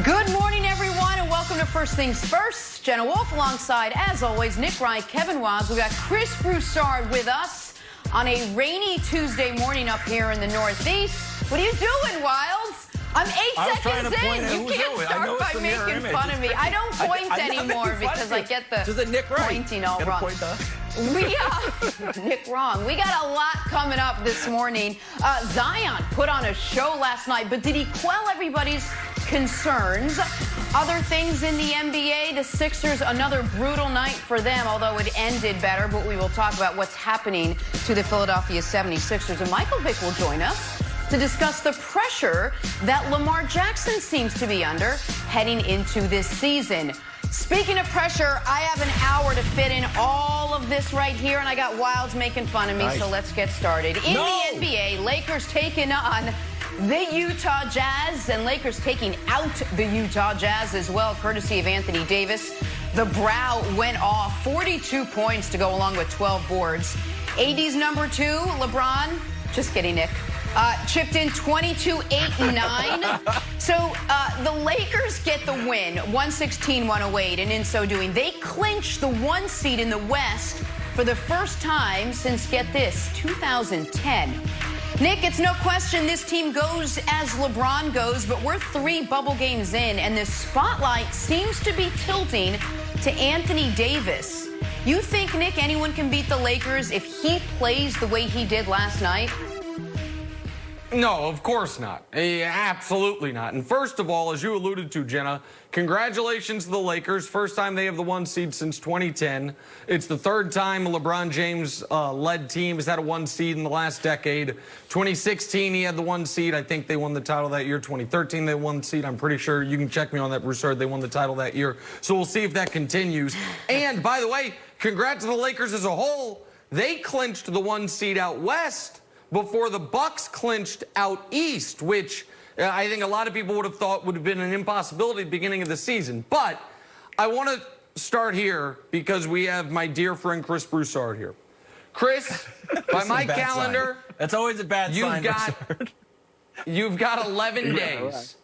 Good morning, everyone, and welcome to First Things First. Jenna Wolfe alongside, as always, Nick Wright, Kevin Wobbs. We got Chris Broussard with us on a rainy Tuesday morning up here in the Northeast. What are you doing, Wilds? I'm 8 seconds in. You can't start by making fun of me. I don't point anymore because I get the pointing all wrong. Nick, wrong. We got a lot coming up this morning. Zion put on a show last night, but did he quell everybody's concerns? Other things in the NBA, the Sixers, another brutal night for them, although it ended better, but we will talk about what's happening to the Philadelphia 76ers. And Michael Vick will join us to discuss the pressure that Lamar Jackson seems to be under heading into this season. Speaking of pressure, I have an hour to fit in all of this right here, and I got Wilds making fun of me, so let's get started. In the NBA, Lakers taking on the Utah Jazz, and Lakers taking out the Utah Jazz as well, courtesy of Anthony Davis. The brow went off, 42 points to go along with 12 boards. AD's number 2, LeBron, just kidding, Nick, chipped in 22, 8, and 9. So the Lakers get the win, 116-108, and in so doing, they clinch the 1 seed in the West for the first time since, get this, 2010. Nick, it's no question this team goes as LeBron goes, but we're 3 bubble games in, and the spotlight seems to be tilting to Anthony Davis. You think, Nick, anyone can beat the Lakers if he plays the way he did last night? No, of course not. Absolutely not. And first of all, as you alluded to, Jenna, congratulations to the Lakers. First time they have the 1 seed since 2010. It's the 3rd time a LeBron James-led team has had a 1 seed in the last decade. 2016, he had the 1 seed. I think they won the title that year. 2013, they won the seed. I'm pretty sure. You can check me on that, Broussard. They won the title that year. So we'll see if that continues. And, by the way, congrats to the Lakers as a whole. They clinched the 1 seed out west before the Bucks clinched out east, which I think a lot of people would have thought would have been an impossibility at the beginning of the season. But I want to start here because we have my dear friend Chris Broussard here. Chris, by my calendar, that's always a bad sign. You've got 11 days. Right.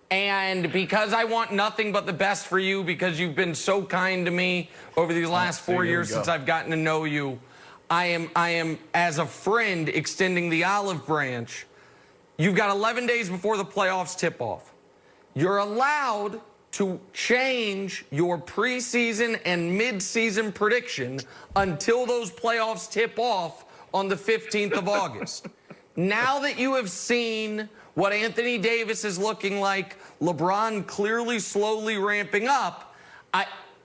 And because I want nothing but the best for you, because you've been so kind to me over these last 4 years since I've gotten to know you, I am, as a friend, extending the olive branch. You've got 11 days before the playoffs tip off. You're allowed to change your preseason and midseason prediction until those playoffs tip off on the 15th of August. Now that you have seen what Anthony Davis is looking like, LeBron clearly slowly ramping up,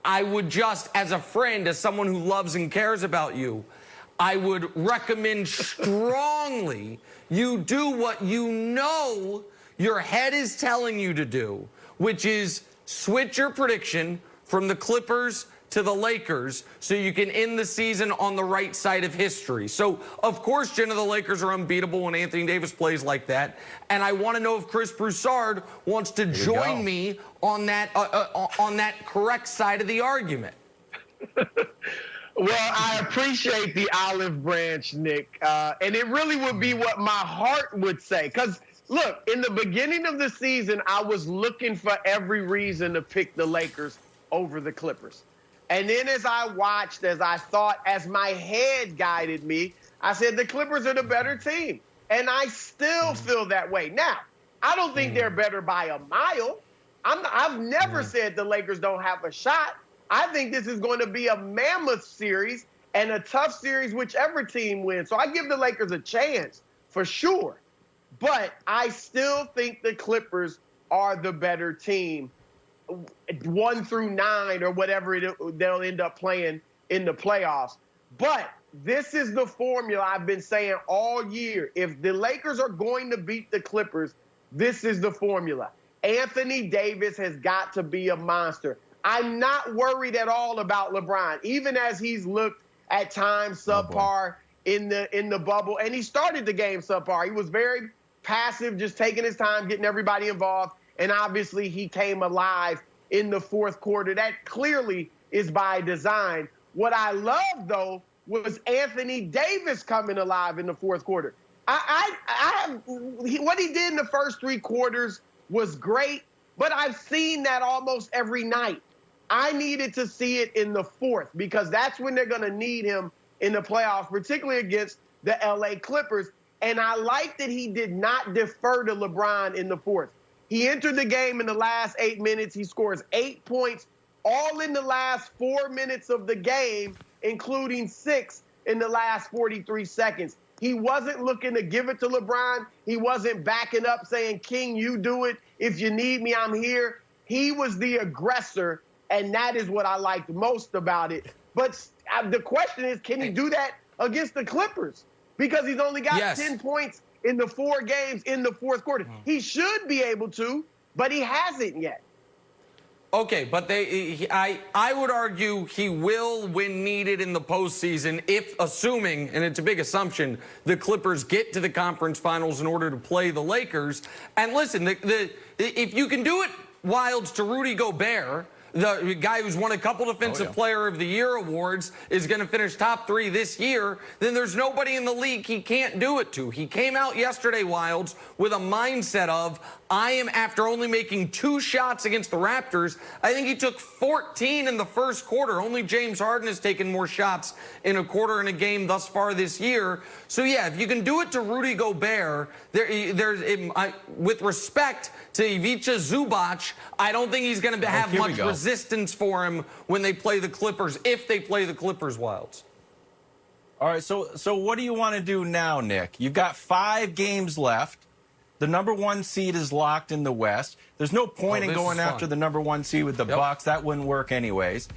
I would just, as a friend, as someone who loves and cares about you, I would recommend strongly you do what you know your head is telling you to do, which is switch your prediction from the Clippers to the Lakers so you can end the season on the right side of history. So, of course, Jenna, the Lakers are unbeatable when Anthony Davis plays like that. And I want to know if Chris Broussard wants to join me on that correct side of the argument. Well, I appreciate the olive branch, Nick. And it really would be what my heart would say. Because, look, in the beginning of the season, I was looking for every reason to pick the Lakers over the Clippers. And then as I watched, as I thought, as my head guided me, I said the Clippers are the better team. And I still feel that way. Now, I don't think they're better by a mile. I've never said the Lakers don't have a shot. I think this is going to be a mammoth series and a tough series, whichever team wins. So I give the Lakers a chance for sure. But I still think the Clippers are the better team, 1 through 9 or whatever they'll end up playing in the playoffs. But this is the formula I've been saying all year. If the Lakers are going to beat the Clippers, this is the formula. Anthony Davis has got to be a monster. I'm not worried at all about LeBron, even as he's looked at times subpar in the bubble. And he started the game subpar. He was very passive, just taking his time, getting everybody involved. And obviously he came alive in the 4th quarter. That clearly is by design. What I love, though, was Anthony Davis coming alive in the 4th quarter. What he did in the first 3 quarters was great. but I've seen that almost every night. I needed to see it in the fourth because that's when they're going to need him in the playoffs, particularly against the LA Clippers. And I like that he did not defer to LeBron in the fourth. He entered the game in the last 8 minutes. He scores 8 points, all in the last 4 minutes of the game, including 6 in the last 43 seconds. He wasn't looking to give it to LeBron. He wasn't backing up saying, King, you do it. If you need me, I'm here. He was the aggressor, and that is what I liked most about it. But the question is, can he do that against the Clippers? Because he's only got 10 points in the 4 games in the fourth quarter. He should be able to, but he hasn't yet. Okay, but I would argue he will when needed in the postseason if, assuming, and it's a big assumption, the Clippers get to the conference finals in order to play the Lakers. And listen, if you can do it, Wilds, to Rudy Gobert, the guy who's won a couple Defensive Player of the Year awards, is going to finish top 3 this year, then there's nobody in the league he can't do it to. He came out yesterday, Wilds, with a mindset of, I am, after only making 2 shots against the Raptors, I think he took 14 in the first quarter. Only James Harden has taken more shots in a quarter in a game thus far this year. So, yeah, if you can do it to Rudy Gobert, with respect to Ivica Zubac, I don't think he's going to have much resistance for him when they play the Clippers, if they play the Clippers, Wilds. All right, so what do you want to do now, Nick? You've got 5 games left. The number 1 seed is locked in the West. There's no point in going after the number 1 seed with the Bucks. That wouldn't work anyways.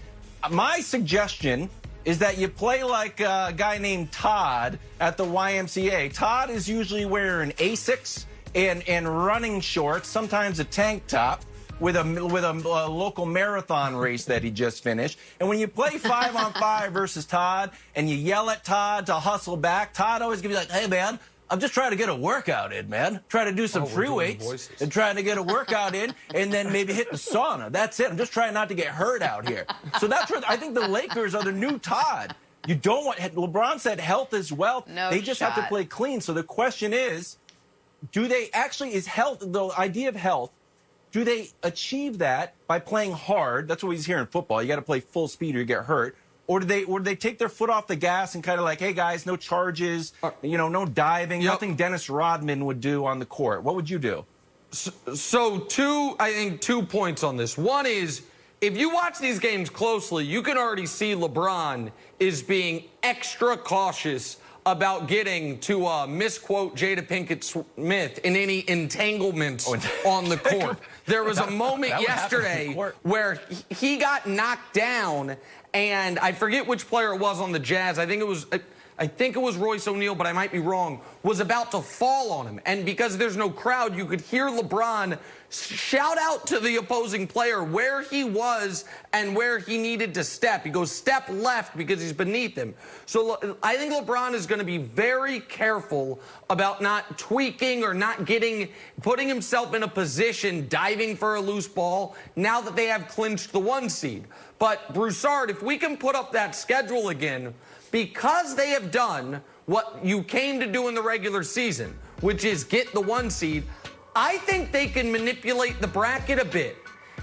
My suggestion is that you play like a guy named Todd at the YMCA. Todd is usually wearing Asics and running shorts, sometimes a tank top, with a local marathon race that he just finished. And when you play 5-on-5 versus Todd and you yell at Todd to hustle back, Todd always gonna be like, hey, man, I'm just trying to get a workout in, man. Trying to do some free weights and trying to get a workout in and then maybe hit the sauna. That's it. I'm just trying not to get hurt out here. So that's what I think the Lakers are the new Todd. You don't want, LeBron said health is wealth. They just have to play clean. So the question is, do they actually, is health, the idea of health, do they achieve that by playing hard? That's what he's here in football. You got to play full speed or you get hurt. Or do they take their foot off the gas and kind of like, hey, guys, no charges, no diving, nothing Dennis Rodman would do on the court? What would you do? So I think 2 points on this. One is, if you watch these games closely, you can already see LeBron is being extra cautious about getting to misquote Jada Pinkett Smith in any entanglements on the court. There was a moment yesterday where he got knocked down, and I forget which player it was on the Jazz. I think it was Royce O'Neal, but I might be wrong, was about to fall on him. And because there's no crowd, you could hear LeBron shout out to the opposing player where he was and where he needed to step. He goes, step left, because he's beneath him. So I think LeBron is going to be very careful about not tweaking or not putting himself in a position, diving for a loose ball, now that they have clinched the 1 seed. But, Broussard, if we can put up that schedule again, because they have done what you came to do in the regular season, which is get the 1 seed, I think they can manipulate the bracket a bit.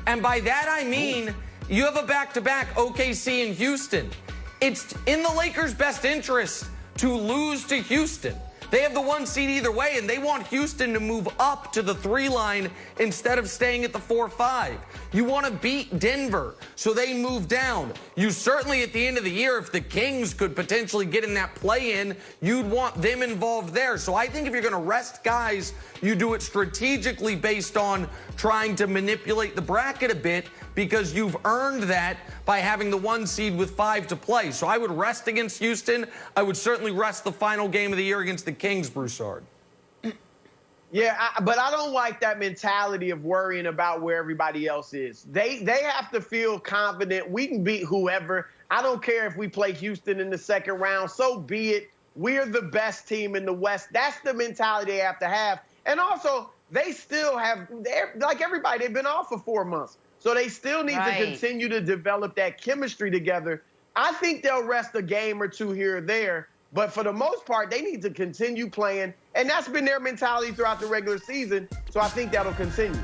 And by that I mean, you have a back-to-back OKC and Houston. It's in the Lakers' best interest to lose to Houston. They have the 1 seed either way, and they want Houston to move up to the 3 line instead of staying at the 4-5. You want to beat Denver, so they move down. You certainly, at the end of the year, if the Kings could potentially get in that play-in, you'd want them involved there. So I think if you're going to rest guys, you do it strategically based on trying to manipulate the bracket a bit, because you've earned that by having the 1 seed with 5 to play. So I would rest against Houston. I would certainly rest the final game of the year against the Kings, Broussard. Yeah, but I don't like that mentality of worrying about where everybody else is. They have to feel confident. We can beat whoever. I don't care if we play Houston in the second round. So be it. We're the best team in the West. That's the mentality they have to have. And also, they still have, like everybody, they've been off for 4 months. So they still need to continue to develop that chemistry together. I think they'll rest a game or 2 here or there. But for the most part, they need to continue playing. And that's been their mentality throughout the regular season. So I think that'll continue.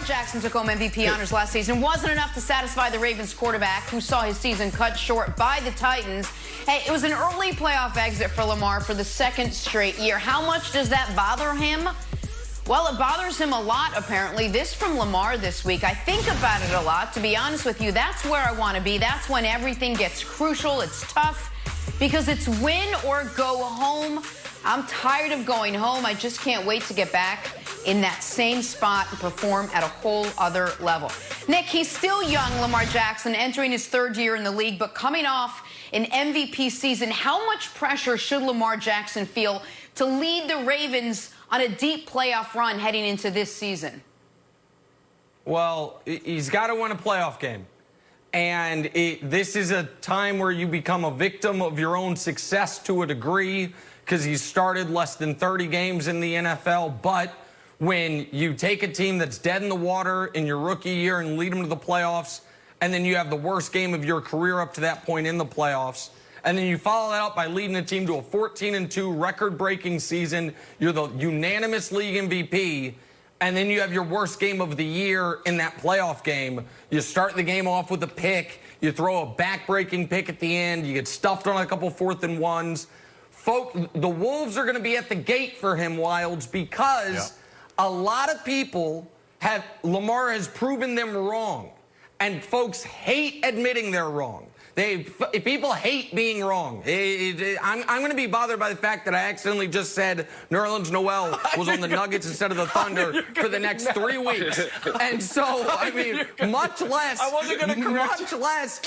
Jackson took home MVP honors last season. Wasn't enough to satisfy the Ravens quarterback, who saw his season cut short by the Titans. Hey, it was an early playoff exit for Lamar for the second straight year. How much does that bother him? Well, it bothers him a lot, apparently. This from Lamar this week. I think about it a lot. To be honest with you, that's where I want to be. That's when everything gets crucial. It's tough because it's win or go home. I'm tired of going home. I just can't wait to get back in that same spot and perform at a whole other level. Nick, he's still young, Lamar Jackson, entering his third year in the league, but coming off an MVP season. How much pressure should Lamar Jackson feel to lead the Ravens on a deep playoff run heading into this season? Well, he's got to win a playoff game. And this is a time where you become a victim of your own success to a degree, because he's started less than 30 games in the NFL. But when you take a team that's dead in the water in your rookie year and lead them to the playoffs, and then you have the worst game of your career up to that point in the playoffs, and then you follow that up by leading the team to a 14-2 record-breaking season, you're the unanimous league MVP, and then you have your worst game of the year in that playoff game. You start the game off with a pick, you throw a back-breaking pick at the end, you get stuffed on a couple 4th-and-1s. Folks, the Wolves are going to be at the gate for him, Wildes, because a lot of people Lamar has proven them wrong. And folks hate admitting they're wrong. People hate being wrong. I'm going to be bothered by the fact that I accidentally just said Nerlens Noel was on the Nuggets instead of the Thunder for the next 3 weeks. And so, I mean, much less. I wasn't going to correct much less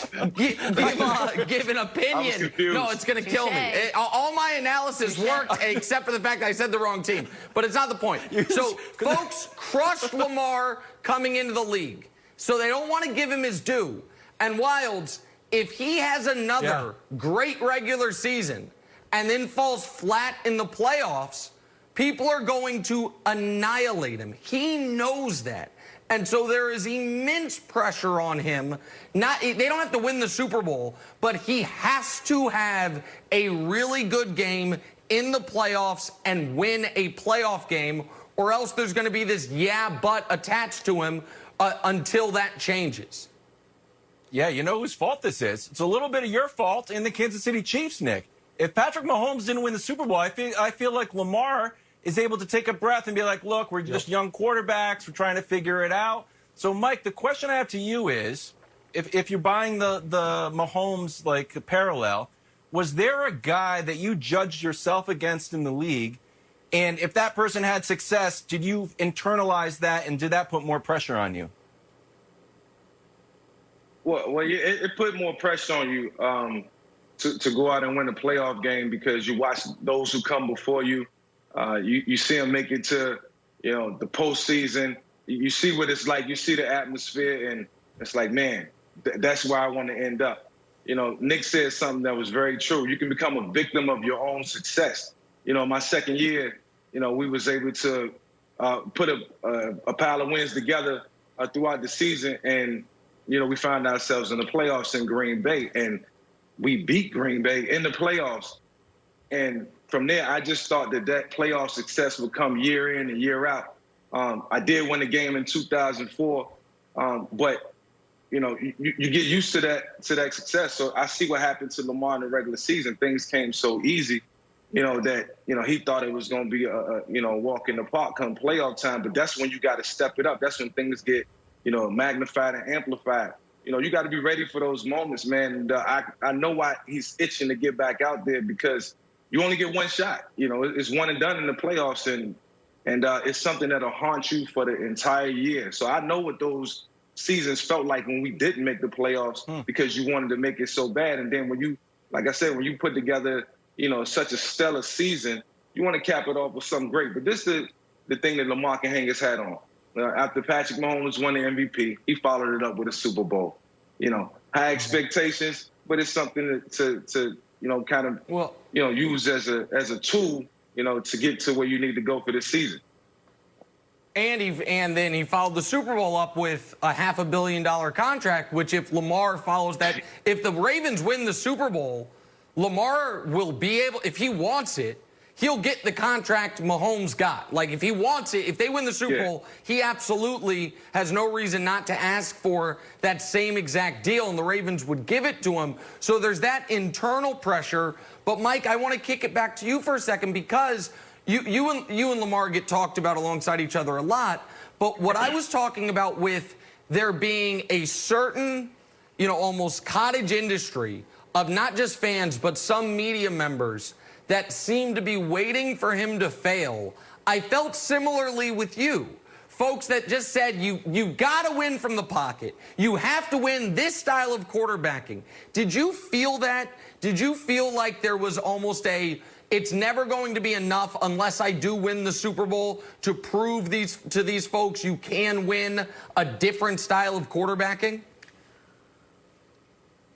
give an opinion. No, it's going to kill me. All my analysis worked except for the fact that I said the wrong team. But it's not the point. So, folks crushed Lamar coming into the league. So they don't want to give him his due. And Wildes, if he has another great regular season and then falls flat in the playoffs, people are going to annihilate him. He knows that. And so there is immense pressure on him. They don't have to win the Super Bowl, but he has to have a really good game in the playoffs and win a playoff game, or else there's going to be this but attached to him until that changes. Yeah, you know whose fault this is? It's a little bit of your fault in the Kansas City Chiefs, Nick. If Patrick Mahomes didn't win the Super Bowl, I feel like Lamar is able to take a breath and be like, look, we're just young quarterbacks. We're trying to figure it out. So, Mike, the question I have to you is, if you're buying the Mahomes, like, parallel, was there a guy that you judged yourself against in the league? And if that person had success, did you internalize that, and did that put more pressure on you? Well, it put more pressure on you to go out and win a playoff game, because you watch those who come before you. You see them make it to, the postseason. You see what it's like. You see the atmosphere, and it's like, man, that's where I want to end up. Nick said something that was very true. You can become a victim of your own success. My second year, we was able to put a pile of wins together throughout the season, and we found ourselves in the playoffs in Green Bay, and we beat Green Bay in the playoffs. And from there, I just thought that playoff success would come year in and year out. I did win the game in 2004, but you get used to that success. So I see what happened to Lamar in the regular season. Things came so easy, that he thought it was going to be a walk in the park come playoff time. But that's when you got to step it up. That's when things get magnified and amplified. You got to be ready for those moments, man. And I know why he's itching to get back out there, because you only get one shot. It's one and done in the playoffs, and it's something that'll haunt you for the entire year. So I know what those seasons felt like when we didn't make the playoffs because you wanted to make it so bad. And then when you, like I said, when you put together, such a stellar season, you want to cap it off with something great. But this is the thing that Lamar can hang his hat on. After Patrick Mahomes won the MVP, he followed it up with a Super Bowl. High expectations, but it's something to kind of use as a tool, to get to where you need to go for this season. And then he followed the Super Bowl up with a $500 million contract, which, if Lamar follows that, if the Ravens win the Super Bowl, Lamar will be able, if he wants it, he'll get the contract Mahomes got. Like, if he wants it, if they win the Super Bowl, he absolutely has no reason not to ask for that same exact deal, and the Ravens would give it to him. So there's that internal pressure. But, Mike, I want to kick it back to you for a second, because you and Lamar get talked about alongside each other a lot. But what I was talking about with there being a certain, almost cottage industry of not just fans, but some media members that seem to be waiting for him to fail. I felt similarly with you. Folks that just said, you got to win from the pocket. You have to win this style of quarterbacking. Did you feel that? Did you feel like there was almost it's never going to be enough unless I do win the Super Bowl to prove to these folks you can win a different style of quarterbacking?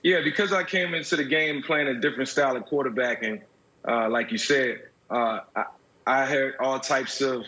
Yeah, because I came into the game playing a different style of quarterbacking, like you said, I heard all types of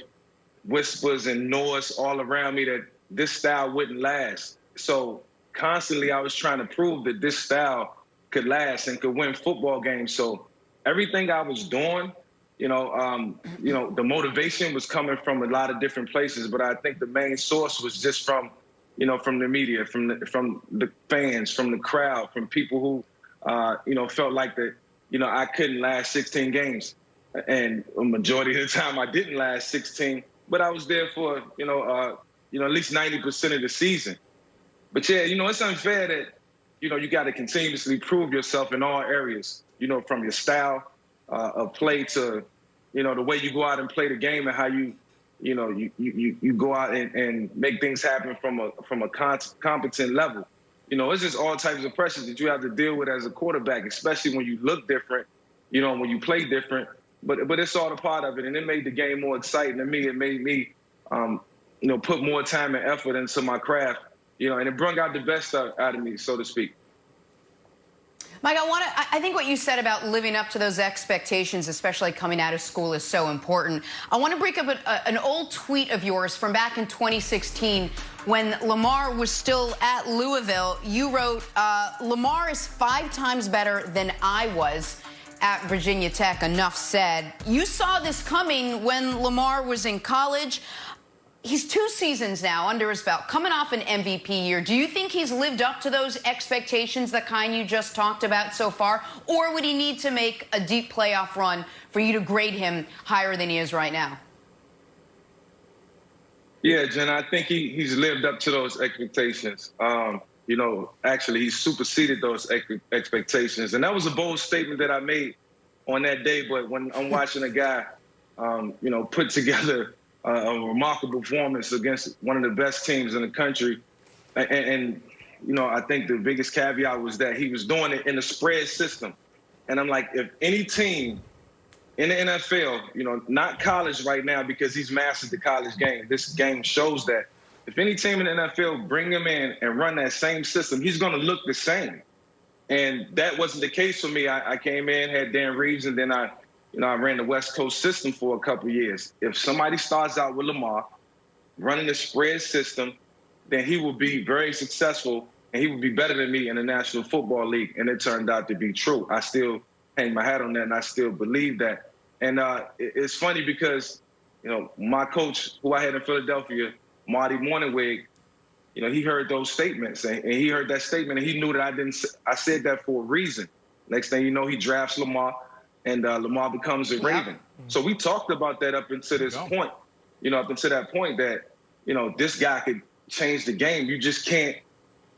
whispers and noise all around me that this style wouldn't last. So constantly I was trying to prove that this style could last and could win football games. So everything I was doing, the motivation was coming from a lot of different places, but I think the main source was just from the media, from the fans, from the crowd, from people who, felt like that, I couldn't last 16 games. And a majority of the time I didn't last 16, but I was there for, at least 90% of the season. But yeah, it's unfair that, you got to continuously prove yourself in all areas, from your style of play to, the way you go out and play the game and how you go out and make things happen from a competent level. It's just all types of pressures that you have to deal with as a quarterback, especially when you look different, when you play different. But it's all a part of it, and it made the game more exciting to me. It made me, put more time and effort into my craft, and it brought out the best out of me, so to speak. Mike, I think what you said about living up to those expectations, especially coming out of school, is so important. I want to bring up an old tweet of yours from back in 2016 when Lamar was still at Louisville. You wrote, Lamar is 5 times better than I was at Virginia Tech. Enough said. You saw this coming when Lamar was in college. He's 2 seasons now under his belt, coming off an MVP year. Do you think he's lived up to those expectations, the kind you just talked about so far? Or would he need to make a deep playoff run for you to grade him higher than he is right now? Yeah, Jenna, I think he's lived up to those expectations. Actually, he superseded those expectations. And that was a bold statement that I made on that day. But when I'm watching a guy, put together a remarkable performance against one of the best teams in the country. And I think the biggest caveat was that he was doing it in a spread system. And I'm like, if any team in the NFL, not college right now because he's mastered the college game, this game shows that. If any team in the NFL bring him in and run that same system, he's going to look the same. And that wasn't the case for me. I came in, had Dan Reeves, and then I ran the West Coast system for a couple of years. If somebody starts out with Lamar running the spread system, then he will be very successful and he will be better than me in the National Football League. And it turned out to be true. I still hang my hat on that and I still believe that. And it's funny because, my coach, who I had in Philadelphia, Marty Morningwig, he heard those statements and he heard that statement and he knew that I said that for a reason. Next thing you know, he drafts Lamar. And Lamar becomes a Raven. So we talked about that up until this point, up until that point that, this guy could change the game. You just can't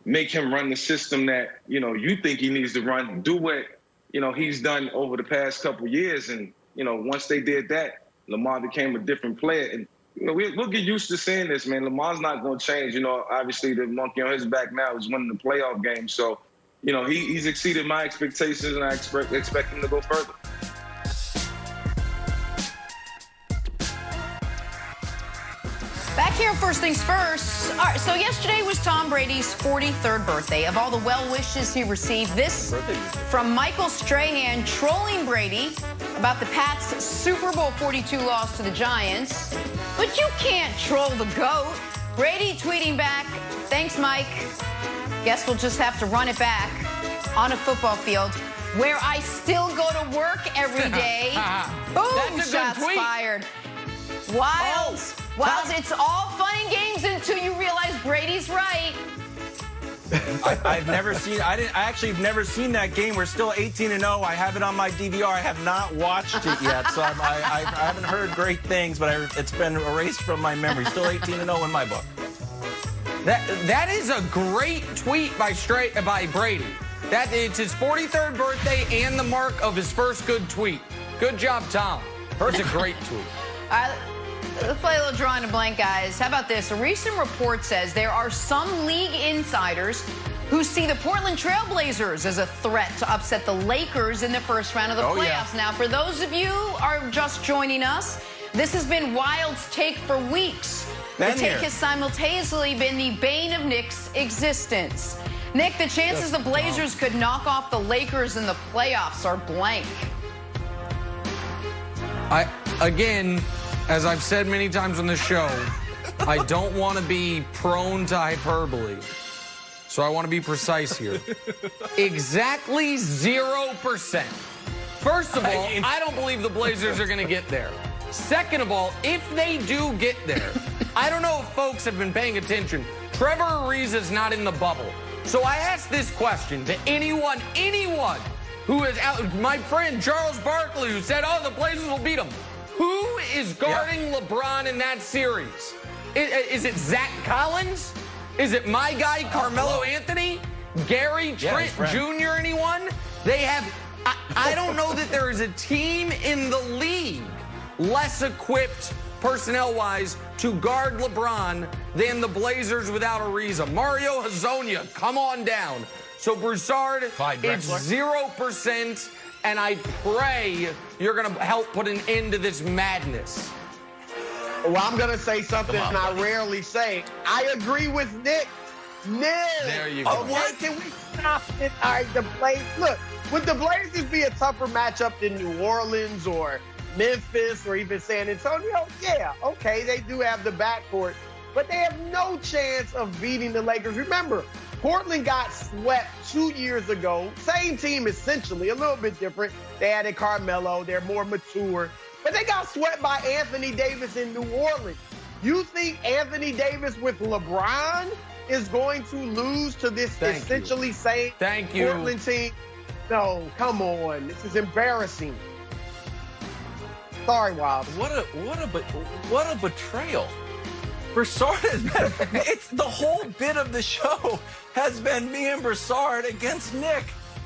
make him run the system that, you think he needs to run. Do what, he's done over the past couple of years. And, once they did that, Lamar became a different player. And, we'll get used to seeing this, man. Lamar's not going to change. Obviously the monkey on his back now is winning the playoff game. So, he's exceeded my expectations and I expect him to go further. Back here, first things first. All right, so yesterday was Tom Brady's 43rd birthday. Of all the well wishes he received, this from Michael Strahan trolling Brady about the Pats' Super Bowl 42 loss to the Giants. But you can't troll the GOAT. Brady tweeting back, "Thanks, Mike. Guess we'll just have to run it back on a football field." where I still go to work every day. Boom, That's a good shots tweet. fired. Wild. Wild. It's all fun and games until you realize Brady's right. I've never seen. I actually have never seen that game. We're still 18-0. I have it on my DVR. I have not watched it yet, so I haven't heard great things. But it's been erased from my memory. Still 18-0 in my book. That is a great tweet by Brady. It's his 43rd birthday and the mark of his first good tweet. Good job, Tom. That's a great tweet. Let's play a little drawing a blank, guys. How about this? A recent report says there are some league insiders who see the Portland Trail Blazers as a threat to upset the Lakers in the first round of the playoffs. Yeah. Now, for those of you who are just joining us, this has been Wild's take for weeks. The take has simultaneously been the bane of Nick's existence. Nick, the chances the Blazers could knock off the Lakers in the playoffs are blank. Again, as I've said many times on the show, I don't want to be prone to hyperbole. So I want to be precise here. Exactly 0%. First of all, I don't believe the Blazers are going to get there. Second of all, if they do get there, I don't know if folks have been paying attention. Trevor Ariza's not in the bubble. So I ask this question to anyone who is out. My friend Charles Barkley, who said, the Blazers will beat them. Who is guarding LeBron in that series? Is it Zach Collins? Is it my guy, Carmelo Anthony? Gary Trent Jr., anyone? They have, I don't know that there is a team in the league less equipped personnel-wise to guard LeBron than the Blazers without Ariza. Mario Hezonja, come on down. So Broussard, it's 0%. And I pray you're going to help put an end to this madness. Well, I'm going to say something I rarely say. I agree with Nick. There you go. Okay, can we stop it? All right, look, would the Blazers be a tougher matchup than New Orleans or Memphis or even San Antonio? Yeah, okay, they do have the backcourt, but they have no chance of beating the Lakers. Remember, Portland got swept 2 years ago. Same team, essentially, a little bit different. They added Carmelo. They're more mature. But they got swept by Anthony Davis in New Orleans. You think Anthony Davis with LeBron is going to lose to this essentially same Portland team? No, come on. This is embarrassing. Sorry, Wild. What a betrayal. Broussard has been, it's the whole bit of the show has been me and Broussard against Nick.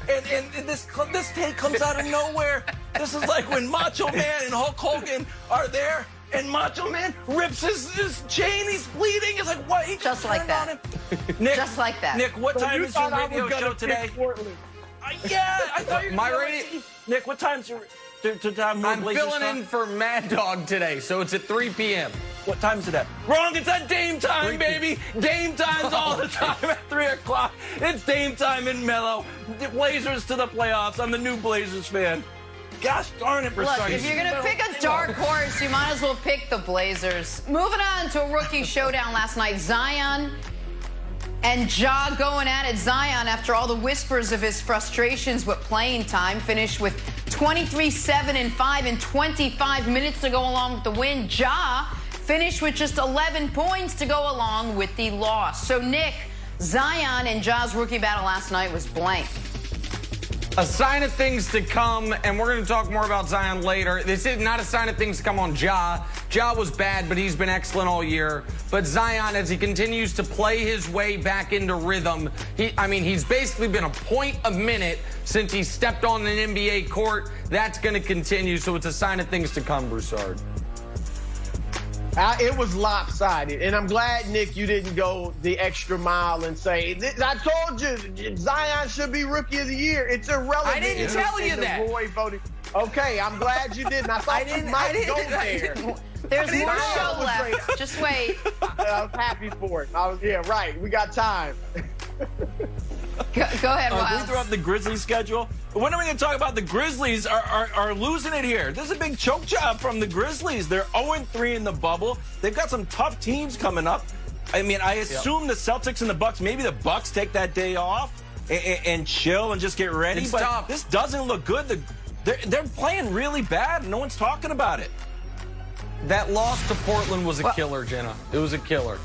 And this take comes out of nowhere. This is like when Macho Man and Hulk Hogan are there and Macho Man rips his chain, he's bleeding. It's like, what? He just like that. Nick, just like that. Nick, what time is your radio show today? Yeah, I thought you were my radio. Nick, what time's your time? I'm filling in for Mad Dog today, so it's at 3 p.m. What time is it at? Wrong, it's at Dame time, baby. Dame time's all the time at 3 o'clock. It's Dame time in Mellow. Blazers to the playoffs. I'm the new Blazers fan. Gosh darn it, Broussard. Look, if you're going to pick a dark horse, you might as well pick the Blazers. Moving on to a rookie showdown last night. Zion and Ja going at it. Zion, after all the whispers of his frustrations with playing time, finished with 23, 7, and 5 in 25 minutes to go along with the win. Ja finished with just 11 points to go along with the loss. So, Nick, Zion and Ja's rookie battle last night was blank. A sign of things to come, and we're going to talk more about Zion later. This is not a sign of things to come on Ja. Ja was bad, but he's been excellent all year. But Zion, as he continues to play his way back into rhythm, he's basically been a point a minute since he stepped on an NBA court. That's going to continue, so it's a sign of things to come, Broussard. It was lopsided, and I'm glad, Nick, you didn't go the extra mile and say, I told you, Zion should be Rookie of the Year. It's irrelevant. I didn't tell you that. Roy voting. Okay, I'm glad you didn't. I thought you might go there. There's more show left. Just wait. I was happy for it. We got time. Go ahead, Wild. We threw up the Grizzlies schedule. When are we going to talk about the Grizzlies are losing it here? This is a big choke job from the Grizzlies. They're 0-3 in the bubble. They've got some tough teams coming up. I assume the Celtics and the Bucks, maybe the Bucks take that day off. and chill and just get ready. It's but tough. This doesn't look good. They're playing really bad. No one's talking about it. That loss to Portland was a killer, Jenna. It was a killer.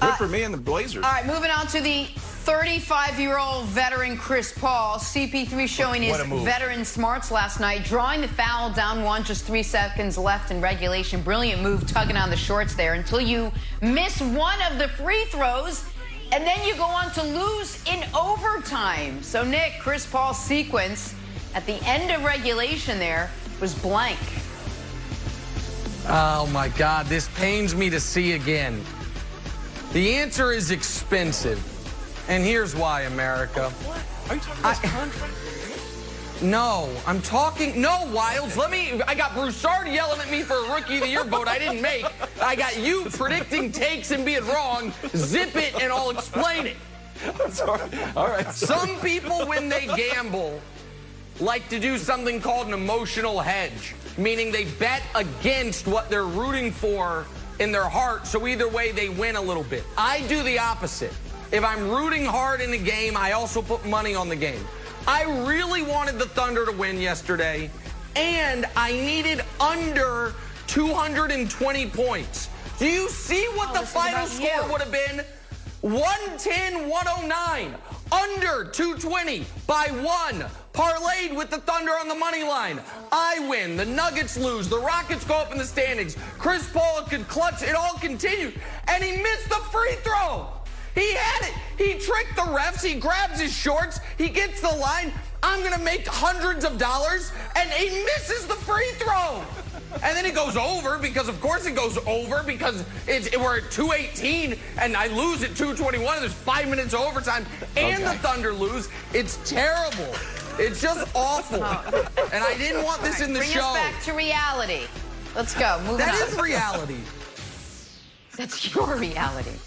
Good for me and the Blazers. All right, moving on to the 35-year-old veteran Chris Paul. CP3 showing his veteran smarts last night, drawing the foul down one, just 3 seconds left in regulation. Brilliant move, tugging on the shorts there until you miss one of the free throws, and then you go on to lose in overtime. So, Nick, Chris Paul's sequence at the end of regulation there was blank. Oh, my God. This pains me to see again. The answer is expensive. And here's why, America. What? Are you talking about his contract? No, I'm talking. No, Wilds. I got Broussard yelling at me for a Rookie of the Year vote I didn't make. I got you predicting takes and being wrong. Zip it and I'll explain it. I'm sorry. All right. Some people, when they gamble, like to do something called an emotional hedge, meaning they bet against what they're rooting for in their heart, so either way they win a little bit. I do the opposite. If I'm rooting hard in a game, I also put money on the game. I really wanted the Thunder to win yesterday, and I needed under 220 points. Do you see what the final score would have been? 110-109. Under 220 by 1. Parlayed with the Thunder on the money line. I win. The Nuggets lose. The Rockets go up in the standings. Chris Paul could clutch. It all continued. And he missed the free throw. He had it. He tricked the refs. He grabs his shorts. He gets the line. I'm going to make hundreds of dollars. And he misses the free throw. And then it goes over because, of course, it goes over because we're at 2:18 and I lose at 2:21. There's 5 minutes of overtime and the Thunder lose. It's terrible. It's just awful. And I didn't want this in the show. Bring us back to reality. Let's go. Moving on. That is reality. That's your reality.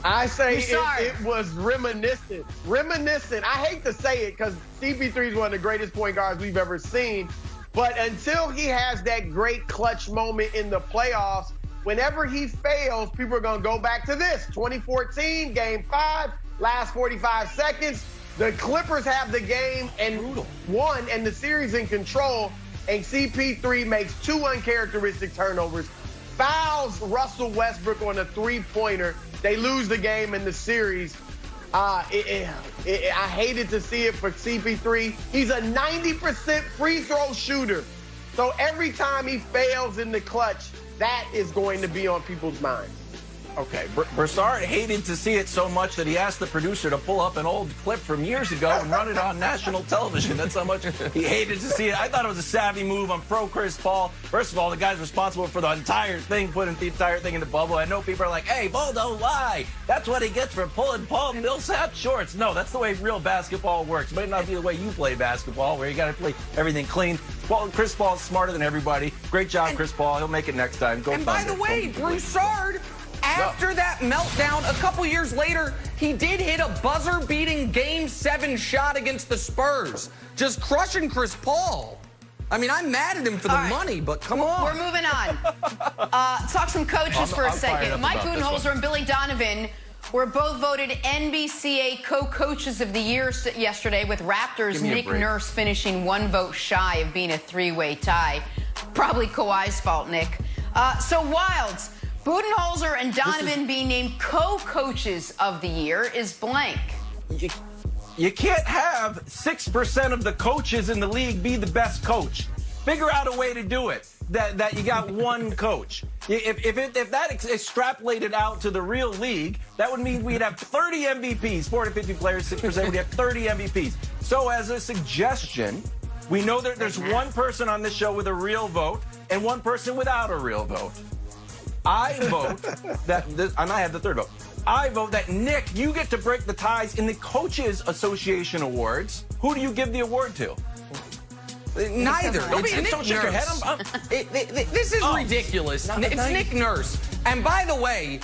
I say it was reminiscent. Reminiscent. I hate to say it because CP3 is one of the greatest point guards we've ever seen. But until he has that great clutch moment in the playoffs, whenever he fails, people are going to go back to this. 2014, Game 5, last 45 seconds. The Clippers have the game and won, and the series in control. And CP3 makes 2 uncharacteristic turnovers, fouls Russell Westbrook on a 3-pointer. They lose the game in the series. I hated to see it for CP3. He's a 90% free throw shooter. So every time he fails in the clutch, that is going to be on people's minds. Okay, Broussard hated to see it so much that he asked the producer to pull up an old clip from years ago and run it on national television. That's how much he hated to see it. I thought it was a savvy move. I'm pro Chris Paul. First of all, the guy's responsible for the entire thing, putting the entire thing in the bubble. I know people are like, hey, Bo, don't lie. That's what he gets for pulling Paul Millsap shorts. No, that's the way real basketball works. It might not be the way you play basketball, where you got to play everything clean. Chris Paul's smarter than everybody. Great job, Chris Paul. He'll make it next time. Go And Thunder. by the way, Broussard, after that meltdown, a couple years later, he did hit a buzzer-beating Game 7 shot against the Spurs, just crushing Chris Paul. I mean, I'm mad at him for the money, but come on. We're moving on. Talk some coaches for a second. Mike Budenholzer and Billy Donovan were both voted NBCA co-coaches of the year yesterday, with Raptors' Nick Nurse finishing 1 vote shy of being a 3-way tie. Probably Kawhi's fault, Nick. So, Wilds, Budenholzer and Donovan being named co-coaches of the year is blank. You can't have 6% of the coaches in the league be the best coach. Figure out a way to do it. That you got one coach. If that extrapolated out to the real league, that would mean we'd have 30 MVPs, 450 players, 6%. We'd have 30 MVPs. So as a suggestion, we know that there's one person on this show with a real vote and one person without a real vote. I vote that, and I have the third vote. I vote that, Nick, you get to break the ties in the Coaches Association Awards. Who do you give the award to? Neither. Don't shake your head. This is ridiculous. It's Nick Nurse. And by the way,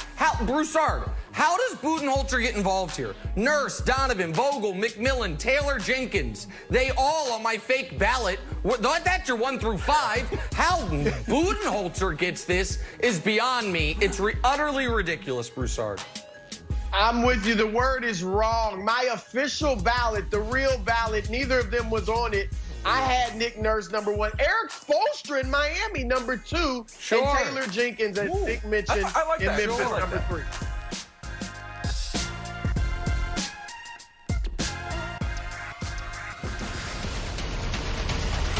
Broussard, how does Budenholzer get involved here? Nurse, Donovan, Vogel, McMillan, Taylor Jenkins. They all on my fake ballot. That's your 1 through 5. How Budenholzer gets this is beyond me. It's utterly ridiculous, Broussard. I'm with you. The word is wrong. My official ballot, the real ballot, neither of them was on it. I had Nick Nurse number 1. Eric Spoelstra in Miami number 2. Sure. And Taylor Jenkins, as Nick mentioned, I like in that. Memphis Sure, number 3.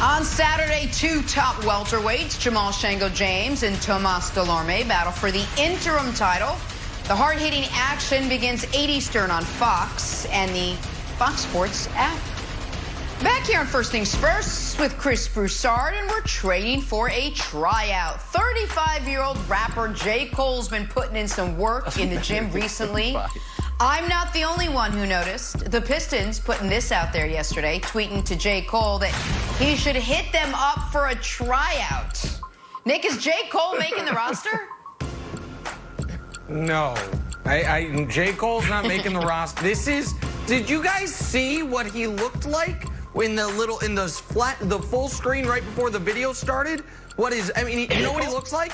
On Saturday, 2 top welterweights, Jamal Shango James and Tomas Delorme, battle for the interim title. The hard-hitting action begins 8 Eastern on Fox and the Fox Sports app. Back here on First Things First with Chris Broussard, and we're training for a tryout. 35-year-old rapper J. Cole's been putting in some work in the gym recently. I'm not the only one who noticed. The Pistons putting this out there yesterday, tweeting to J. Cole that he should hit them up for a tryout. Nick, is J. Cole making the roster? No. J. Cole's not making the roster. Did you guys see what he looked like in the full screen right before the video started? You know what he looks like?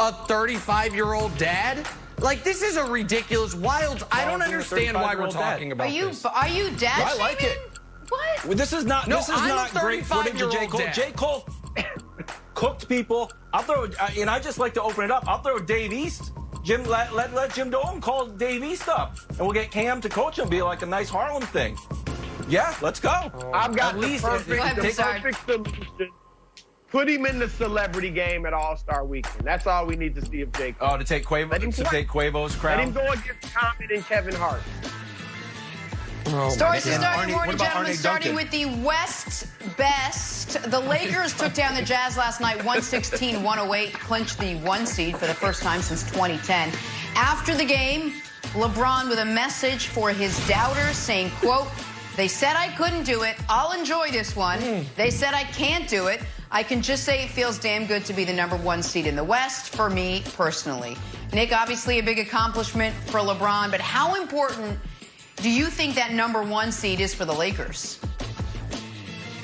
A 35-year-old dad? Like, this is a ridiculous, wild. I don't understand why we're talking about this. Are you dad I like shaming? it. What? Well, this is not great footage of J. Cole. dad. J. Cole cooked people. I'll throw, and I just like to open it up. I'll throw Dave East. Let Jim Dolan call Dave East up, and we'll get Cam to coach him. Be like a nice Harlem thing. Yeah, let's go. I've got At the least perfect solution. Put him in the celebrity game at All-Star Weekend. That's all we need to see of J. Cole. Oh, to take Quavo's crown. Let him go against Common and Kevin Hart. Stories to start Arnie, the morning, what about gentlemen, Arnie starting Duncan? with the West Best. The Lakers took down the Jazz last night, 116-108, clinched the 1 seed for the first time since 2010. After the game, LeBron with a message for his doubters saying, quote, "They said I couldn't do it. I'll enjoy this one. They said I can't do it. I can just say it feels damn good to be the number 1 seed in the West for me personally." Nick, obviously a big accomplishment for LeBron, but how important do you think that number 1 seed is for the Lakers?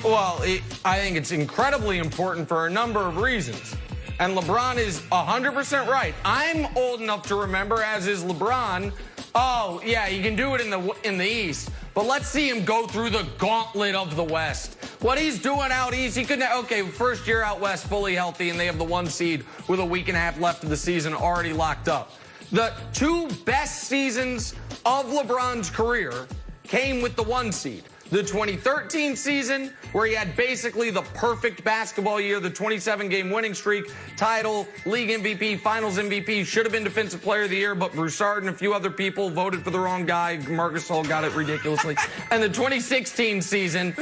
Well, I think it's incredibly important for a number of reasons. And LeBron is 100% right. I'm old enough to remember, as is LeBron, oh, yeah, he can do it in the East. But let's see him go through the gauntlet of the West. What he's doing out East, he couldn't, okay, first year out West, fully healthy, and they have the 1 seed with a week and a half left of the season already locked up. The 2 best seasons of LeBron's career came with the 1 seed. The 2013 season, where he had basically the perfect basketball year, the 27-game winning streak, title, league MVP, finals MVP, should have been defensive player of the year, but Broussard and a few other people voted for the wrong guy. Marcus Hull got it ridiculously. And the 2016 season,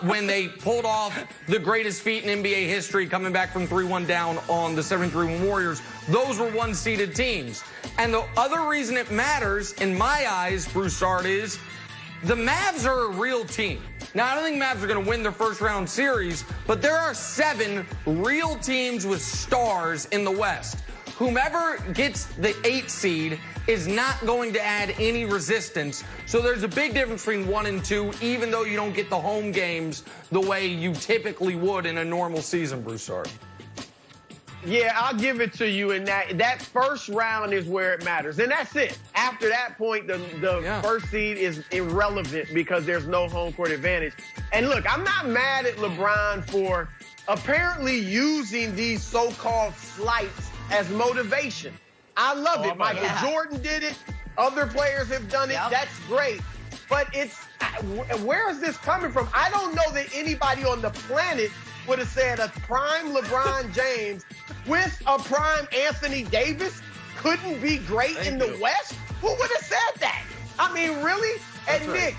when they pulled off the greatest feat in NBA history, coming back from 3-1 down on the 73 Warriors, those were 1-seeded teams. And the other reason it matters, in my eyes, Broussard, is the Mavs are a real team. Now, I don't think Mavs are going to win their first-round series, but there are 7 real teams with stars in the West. Whomever gets the 8 seed is not going to add any resistance. So there's a big difference between 1 and 2, even though you don't get the home games the way you typically would in a normal season, Broussard. Yeah, I'll give it to you in that first round is where it matters. And that's it. After that point, the first seed is irrelevant because there's no home court advantage. And look, I'm not mad at LeBron for apparently using these so-called slights as motivation. I love it. Michael Jordan did it. Other players have done it. That's great. But where is this coming from? I don't know that anybody on the planet would have said a prime LeBron James with a prime Anthony Davis couldn't be great in the West? Who would have said that? I mean, really? And Nick,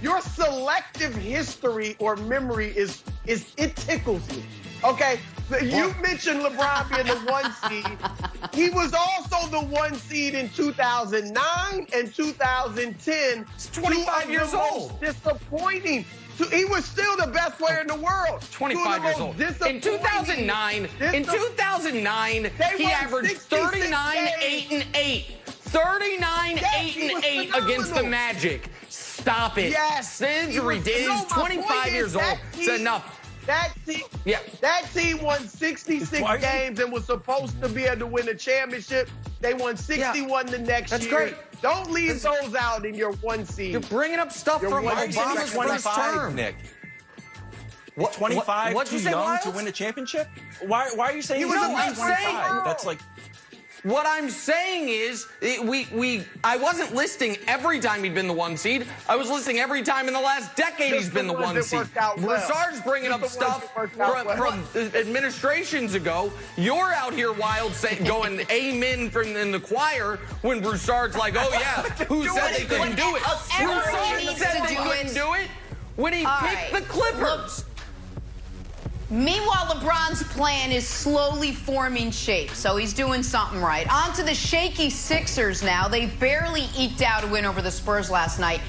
your selective history or memory is it tickles me. Okay, you mentioned LeBron being the 1 seed. He was also the 1 seed in 2009 and 2010. He's 25 years old. Disappointing. He was still the best player in the world. 25 years old. In 2009, he averaged 39, 8, and 8. 39, 8, and 8 against the Magic. Stop it. Yes. Injury, He's 25 years old. It's enough. That team won 66 games and was supposed to be able to win a championship. They won 61 the next year. That's great. Don't leave those out in your 1 seed. You're bringing up stuff from Obama's first term. Nick. What, 25 what'd too you say, young Miles? to win a championship? Why are you saying He was he's only 25? That's like... What I'm saying is, I wasn't listing every time he'd been the 1 seed. I was listing every time in the last decade he's been the 1 seed. Broussard's bringing up stuff from administrations ago. You're out here wild going amen in the choir when Broussard's like, oh yeah, who said they couldn't do it? Broussard said they couldn't do it when he picked the Clippers. Meanwhile, LeBron's plan is slowly forming shape, so he's doing something right. On to the shaky Sixers now. They barely eked out a win over the Spurs last night.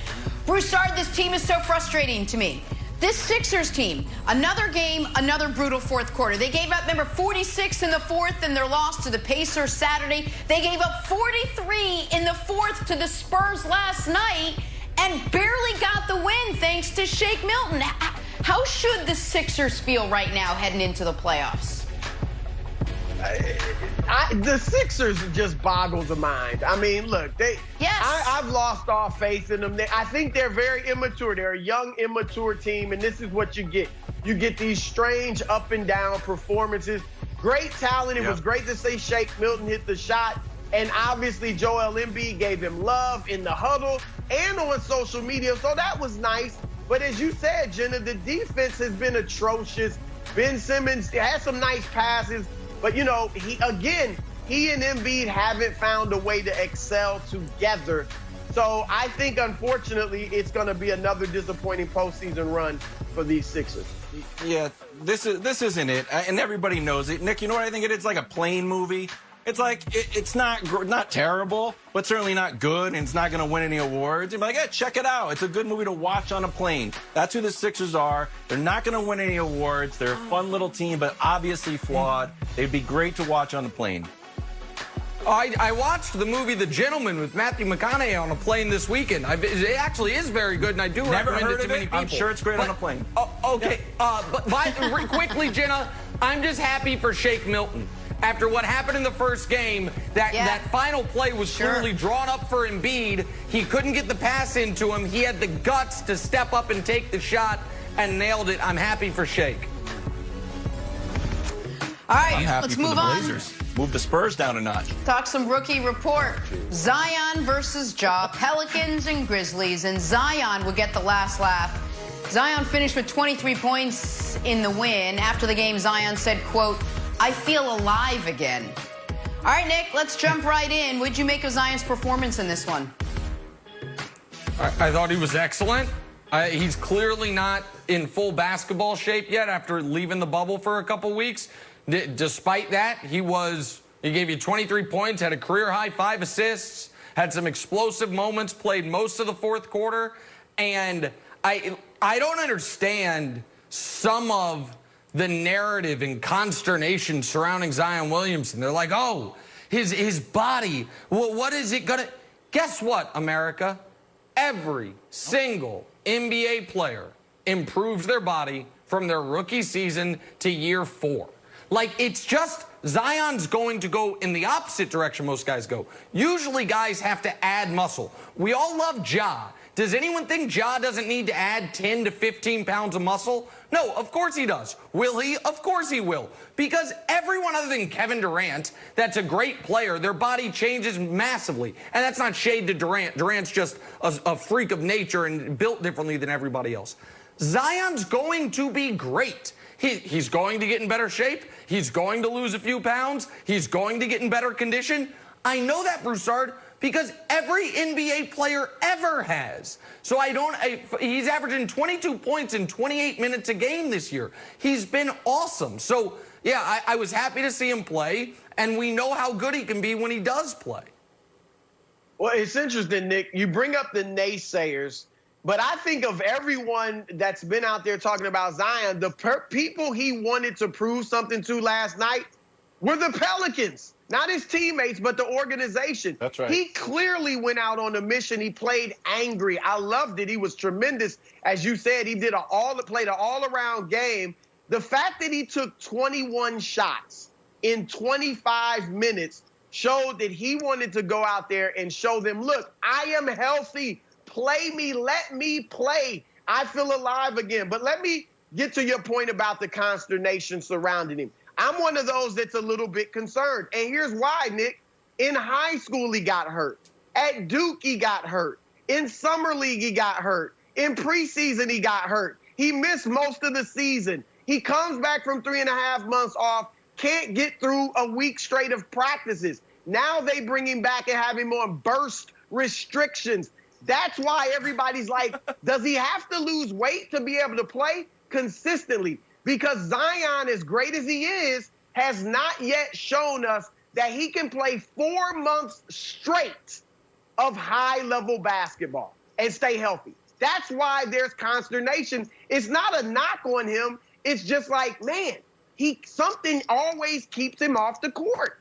Broussard, this team is so frustrating to me. This Sixers team, another game, another brutal fourth quarter. They gave up, remember, 46 in the fourth in their loss to the Pacers Saturday. They gave up 43 in the fourth to the Spurs last night and barely got the win thanks to Shake Milton. How should the Sixers feel right now heading into the playoffs? The Sixers just boggle the mind. I mean, look, I've lost all faith in them. I think they're very immature. They're a young, immature team, and this is what you get. You get these strange up and down performances. Great talent. It was great to see Shake Milton hit the shot. And obviously, Joel Embiid gave him love in the huddle and on social media, so that was nice. But as you said, Jenna, the defense has been atrocious. Ben Simmons had some nice passes, but, you know, he and Embiid haven't found a way to excel together. So I think, unfortunately, it's going to be another disappointing postseason run for these Sixers. Yeah, this isn't it, and everybody knows it. Nick, you know what I think it is? It's like a plane movie. It's like, it's not terrible, but certainly not good, and it's not going to win any awards. You're like, yeah, check it out. It's a good movie to watch on a plane. That's who the Sixers are. They're not going to win any awards. They're a fun little team, but obviously flawed. They'd be great to watch on the plane. I watched the movie The Gentleman with Matthew McConaughey on a plane this weekend. It actually is very good, and I do recommend it to many people. I'm sure it's great on a plane. Okay, but quickly, Jenna, I'm just happy for Shake Milton. After what happened in the first game, that final play was clearly drawn up for Embiid. He couldn't get the pass into him. He had the guts to step up and take the shot and nailed it. I'm happy for Shake. All right, let's move on. Move the Spurs down a notch. Talk some rookie report. Zion versus Ja, Pelicans and Grizzlies, and Zion would get the last laugh. Zion finished with 23 points in the win. After the game, Zion said, quote, "I feel alive again." All right, Nick, let's jump right in. What'd you make of Zion's performance in this one? I thought he was excellent. He's clearly not in full basketball shape yet after leaving the bubble for a couple weeks. Despite that, he gave you 23 points, had a career-high 5 assists, had some explosive moments, played most of the fourth quarter. And I don't understand some of the narrative and consternation surrounding Zion Williamson. They're like, oh, his body, well, what is it gonna... Guess what, America? Every single NBA player improves their body from their rookie season to year 4. Like, it's just Zion's going to go in the opposite direction most guys go. Usually guys have to add muscle. We all love Ja. Does anyone think Ja doesn't need to add 10 to 15 pounds of muscle? No, of course he does. Will he? Of course he will. Because everyone other than Kevin Durant, that's a great player, their body changes massively. And that's not shade to Durant. Durant's just a freak of nature and built differently than everybody else. Zion's going to be great. He's going to get in better shape. He's going to lose a few pounds. He's going to get in better condition. I know that, Broussard, because every NBA player ever has. So he's averaging 22 points in 28 minutes a game this year. He's been awesome. So, yeah, I was happy to see him play, and we know how good he can be when he does play. Well, it's interesting, Nick. You bring up the naysayers, but I think of everyone that's been out there talking about Zion, the people he wanted to prove something to last night were the Pelicans. Not his teammates, but the organization. That's right. He clearly went out on a mission. He played angry. I loved it. He was tremendous. As you said, he did played an all-around game. The fact that he took 21 shots in 25 minutes showed that he wanted to go out there and show them, look, I am healthy. Play me. Let me play. I feel alive again. But let me get to your point about the consternation surrounding him. I'm one of those that's a little bit concerned. And here's why, Nick. In high school, he got hurt. At Duke, he got hurt. In summer league, he got hurt. In preseason, he got hurt. He missed most of the season. He comes back from 3.5 months off, can't get through a week straight of practices. Now they bring him back and have him on burst restrictions. That's why everybody's like, does he have to lose weight to be able to play consistently? Because Zion, as great as he is, has not yet shown us that he can play 4 months straight of high-level basketball and stay healthy. That's why there's consternation. It's not a knock on him. It's just like, man, something always keeps him off the court.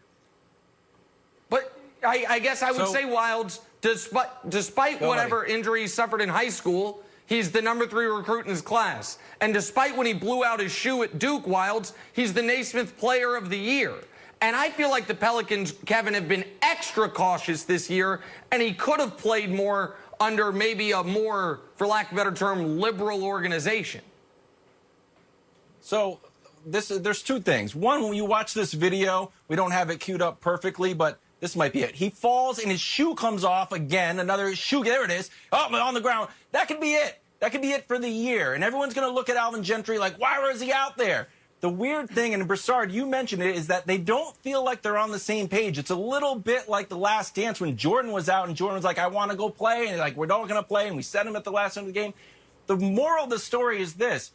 But I guess I would say, Wildes, despite whatever injury he suffered in high school, he's the #3 recruit in his class. And despite when he blew out his shoe at Duke, Wildes, he's the Naismith Player of the Year. And I feel like the Pelicans, Kevin, have been extra cautious this year, and he could have played more under maybe a more, for lack of a better term, liberal organization. So there's two things. One, when you watch this video, we don't have it queued up perfectly, but this might be it. He falls and his shoe comes off again. Another shoe, there it is. Oh, on the ground. That could be it. That could be it for the year. And everyone's going to look at Alvin Gentry like, why was he out there? The weird thing, and Broussard, you mentioned it, is that they don't feel like they're on the same page. It's a little bit like The Last Dance when Jordan was out and Jordan was like, I want to go play. And like, we're not going to play. And we set him at the last end of the game. The moral of the story is this.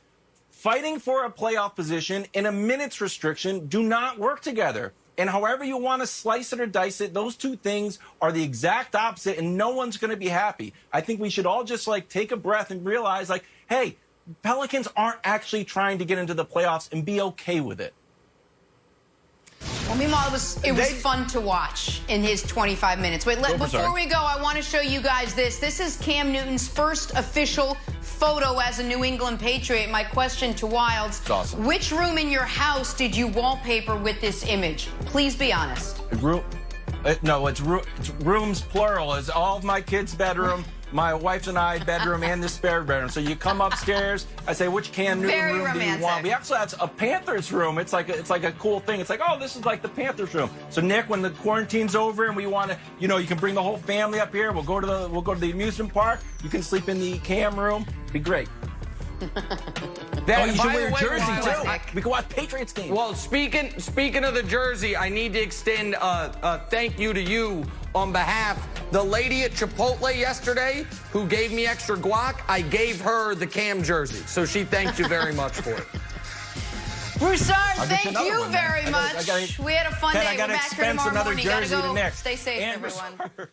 Fighting for a playoff position and a minutes restriction do not work together. And however you want to slice it or dice it, those two things are the exact opposite, and no one's going to be happy. I think we should all just, like, take a breath and realize, like, hey, Pelicans aren't actually trying to get into the playoffs and be okay with it. Well, meanwhile, it was fun to watch in his 25 minutes. Wait, before we go, I want to show you guys this. This is Cam Newton's first official photo as a New England Patriot. My question to Wildes, awesome. Which room in your house did you wallpaper with this image? Please be honest. No, it's rooms plural. It's all of my kids' bedroom, my wife's and I bedroom, and the spare bedroom. So you come upstairs, I say, which Cam Newton Very room romantic. do you want? We actually have a Panthers room. It's like a cool thing. It's like, oh, this is like the Panthers room. So Nick, when the quarantine's over and we want to, you can bring the whole family up here. We'll go to the amusement park. You can sleep in the Cam room. Be great. You should wear a jersey too. We can watch Patriots games. Well, speaking of the jersey, I need to extend a thank you to you on behalf. The lady at Chipotle yesterday who gave me extra guac, I gave her the Cam jersey. So she thanked you very much for it. Broussard, thank you very much. I gotta, we had a fun day. I got to We're back here expense tomorrow another morning. jersey You gotta go. to Nick. Stay safe, and everyone.